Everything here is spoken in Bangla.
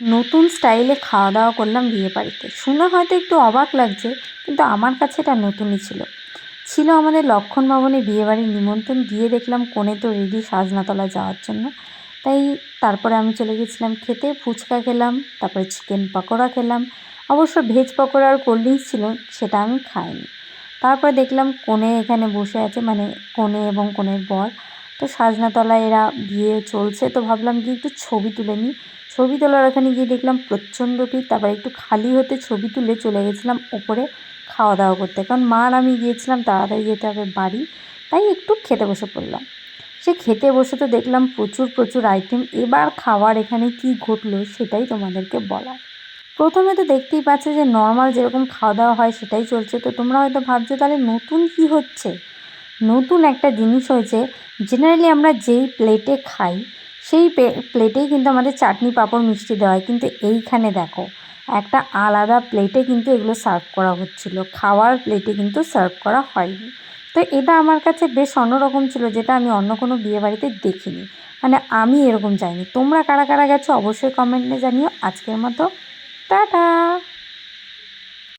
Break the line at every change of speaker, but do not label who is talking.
নতুন স্টাইলে খাওয়া দাওয়া করলাম বিয়ে বাড়িতে। শুনে হয়তো একটু অবাক লাগছে, কিন্তু আমার কাছে এটা নতুনই ছিল। ছিল আমাদের লক্ষণ ভবনে বিয়েবাড়ির নিমন্ত্রণ। গিয়ে দেখলাম কনে তো রেডি সাজনাতলা যাওয়ার জন্য। তাই তারপরে আমি চলে গেছিলাম খেতে। ফুচকা খেলাম, তারপরে চিকেন পকোড়া খেলাম। অবশ্য ভেজ পকোড়া আর কোল্ড ড্রিঙ্কস ছিল, সেটা আমি খাইনি। তারপর দেখলাম কনে এখানে বসে আছে, মানে কনে এবং কনের বর। তো সাজনাতলায় এরা বিয়ে চলছে, তো ভাবলাম গিয়ে একটু ছবি তুলে নিই। ছবি তোলার ওখানে গিয়ে দেখলাম প্রচণ্ড ভিড়। তারপর একটু খালি হতে ছবি তুলে চলে গেছিলাম ওপরে খাওয়া দাওয়া করতে, কারণ মা আর আমি গিয়েছিলাম তাড়াতাড়ি যেতে হবে বাড়ি। তাই একটু খেতে বসে পড়লাম। সে খেতে বসে তো দেখলাম প্রচুর প্রচুর আইটেম। এবার খাওয়ার এখানে কি ঘটলো সেটাই তোমাদেরকে বলা। প্রথমে তো দেখতেই পাচ্ছ যে নর্মাল যেরকম খাওয়া দাওয়া হয় সেটাই চলছে। তো তোমরা হয়তো ভাবছো তাহলে নতুন কি হচ্ছে। নতুন একটা জিনিস হয়েছে। জেনারেলি আমরা যেই প্লেটে খাই সেই প্লেটেই কিন্তু আমাদের চাটনি পাঁপড় মিষ্টি দেওয়া হয়, কিন্তু এইখানে দেখো একটা আলাদা প্লেটে কিন্তু এগুলো সার্ভ করা হচ্ছিলো, খাওয়ার প্লেটে কিন্তু সার্ভ করা হয়নি। তো এটা আমার কাছে বেশ অন্যরকম ছিল, যেটা আমি অন্য কোনো বিয়েবাড়িতে দেখিনি। মানে আমি এরকম চাইনি। তোমরা কারা কারা গেছো অবশ্যই কমেন্টে জানিও। আজকের মতো টাটা।